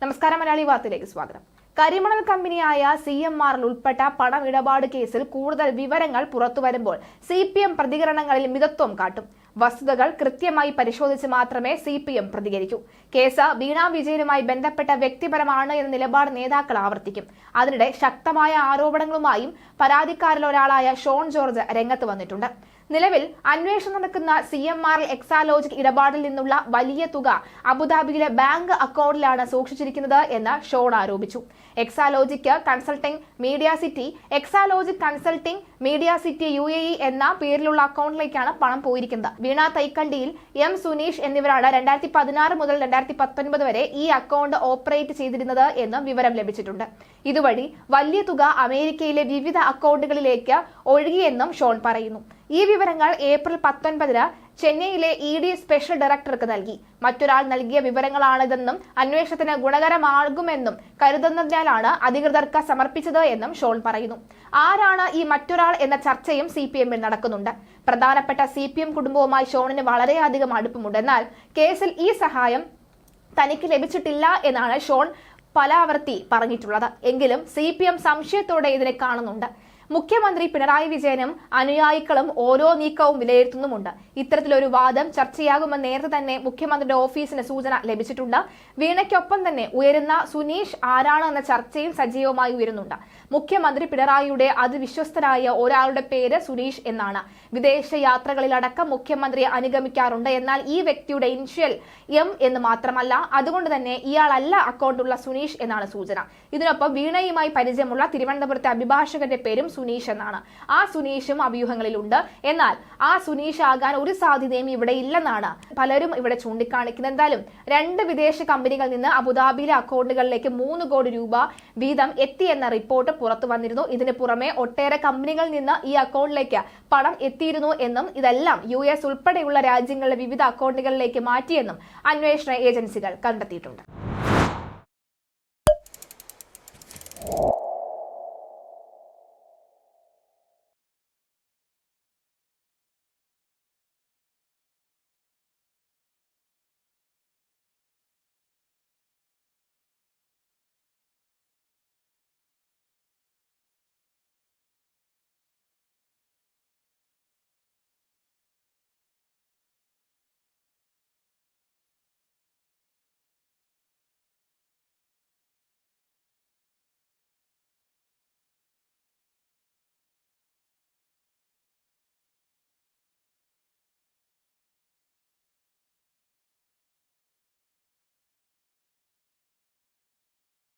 നമസ്കാരം, മലയാളി വാർത്തയിലേക്ക് സ്വാഗതം. കരിമണൽ കമ്പനിയായ CMRL ഉൾപ്പെട്ട പണമിടപാട് കേസിൽ കൂടുതൽ വിവരങ്ങൾ പുറത്തുവരുമ്പോൾ CPM പ്രതികരണങ്ങളിൽ മിതത്വം കാട്ടും. വസ്തുതകൾ കൃത്യമായി പരിശോധിച്ച് മാത്രമേ CPM പ്രതികരിക്കൂ. കേസ് വീണ വിജയനുമായി ബന്ധപ്പെട്ട വ്യക്തിപരമാണ് എന്ന നിലപാട് നേതാക്കൾ ആവർത്തിക്കും. അതിനിടെ ശക്തമായ ആരോപണങ്ങളുമായും പരാതിക്കാരിൽ ഒരാളായ ഷോൺ ജോർജ് രംഗത്ത് വന്നിട്ടുണ്ട്. നിലവിൽ അന്വേഷണം നടക്കുന്ന CMRL എക്സാലോജിക് ഇടപാടിൽ നിന്നുള്ള വലിയ തുക അബുദാബിയിലെ ബാങ്ക് അക്കൗണ്ടിലാണ് സൂക്ഷിച്ചിരിക്കുന്നത് എന്ന് ഷോൺ ആരോപിച്ചു. Exalogic consulting media city, Exalogic consulting media city UAE എന്ന പേരിലുള്ള അക്കൗണ്ടിലേക്കാണ് പണം പോയിരിക്കുന്നത്. വീണ തൈക്കണ്ടിയിൽ M സുനീഷ് എന്നിവരാണ് 2016 മുതൽ 2019 വരെ ഈ അക്കൗണ്ട് ഓപ്പറേറ്റ് ചെയ്തിരുന്നത് എന്ന് വിവരം ലഭിച്ചിട്ടുണ്ട്. ഇതുവഴി വലിയ തുക അമേരിക്കയിലെ വിവിധ അക്കൗണ്ടുകളിലേക്ക് ഒഴുകിയെന്നും ഷോൺ പറയുന്നു. ഈ വിവരങ്ങൾ ഏപ്രിൽ 19 ചെന്നൈയിലെ ED സ്പെഷ്യൽ ഡയറക്ടർക്ക് നൽകി. മറ്റൊരാൾ നൽകിയ വിവരങ്ങളാണിതെന്നും അന്വേഷണത്തിന് ഗുണകരമാകുമെന്നും കരുതുന്നതിനാലാണ് അധികൃതർക്ക് സമർപ്പിച്ചത് എന്നും ഷോൺ പറയുന്നു. ആരാണ് ഈ മറ്റൊരാൾ എന്ന ചർച്ചയും CPMൽ നടക്കുന്നുണ്ട്. പ്രധാനപ്പെട്ട CPM കുടുംബവുമായി ഷോണിന് വളരെയധികം അടുപ്പമുണ്ട്. എന്നാൽ കേസിൽ ഈ സഹായം തനിക്ക് ലഭിച്ചിട്ടില്ല എന്നാണ് ഷോൺ പലാവർത്തി പറഞ്ഞിട്ടുള്ളത്. എങ്കിലും CPM സംശയത്തോടെ ഇതിനെ കാണുന്നുണ്ട്. മുഖ്യമന്ത്രി പിണറായി വിജയനും അനുയായികളും ഓരോ നീക്കവും വിലയിരുത്തുന്നുമുണ്ട്. ഇത്തരത്തിലൊരു വാദം ചർച്ചയാകുമെന്ന് നേരത്തെ തന്നെ മുഖ്യമന്ത്രിയുടെ ഓഫീസിന് സൂചന ലഭിച്ചിട്ടുണ്ട്. വീണയ്ക്കൊപ്പം തന്നെ ഉയരുന്ന സുനീഷ് ആരാണ് എന്ന ചർച്ചയും സജീവമായി ഉയരുന്നുണ്ട്. മുഖ്യമന്ത്രി പിണറായിയുടെ അതിവിശ്വസ്തനായ ഒരാളുടെ പേര് സുനീഷ് എന്നാണ്. വിദേശ യാത്രകളിലടക്കം മുഖ്യമന്ത്രിയെ അനുഗമിക്കാറുണ്ട്. എന്നാൽ ഈ വ്യക്തിയുടെ ഇനിഷ്യൽ M എന്ന് മാത്രമല്ല, അതുകൊണ്ട് തന്നെ ഇയാളല്ല അക്കൗണ്ടുള്ള സുനീഷ് എന്നാണ് സൂചന. ഇതിനൊപ്പം വീണയുമായി പരിചയമുള്ള തിരുവനന്തപുരത്തെ അഭിഭാഷകന്റെ പേരും സുനീഷ് എന്നാണ്. ആ സുനീഷും അഭ്യൂഹങ്ങളിലുണ്ട്. എന്നാൽ ആ സുനീഷ് ആകാൻ ഒരു സാധ്യതയും ഇവിടെ ഇല്ലെന്നാണ് പലരും ഇവിടെ ചൂണ്ടിക്കാണിക്കുന്നത്. എന്തായാലും 2 വിദേശ കമ്പനികളിൽ നിന്ന് അബുദാബിയിലെ അക്കൗണ്ടുകളിലേക്ക് 3 കോടി രൂപ വീതം എത്തിയെന്ന റിപ്പോർട്ട് പുറത്തു വന്നിരുന്നു. ഇതിന് പുറമെ ഒട്ടേറെ കമ്പനികളിൽ നിന്ന് ഈ അക്കൗണ്ടിലേക്ക് പണം എത്തിയിരുന്നു എന്നും ഇതെല്ലാം US ഉൾപ്പെടെയുള്ള രാജ്യങ്ങളിലെ വിവിധ അക്കൗണ്ടുകളിലേക്ക് മാറ്റിയെന്നും അന്വേഷണ ഏജൻസികൾ കണ്ടെത്തിയിട്ടുണ്ട്.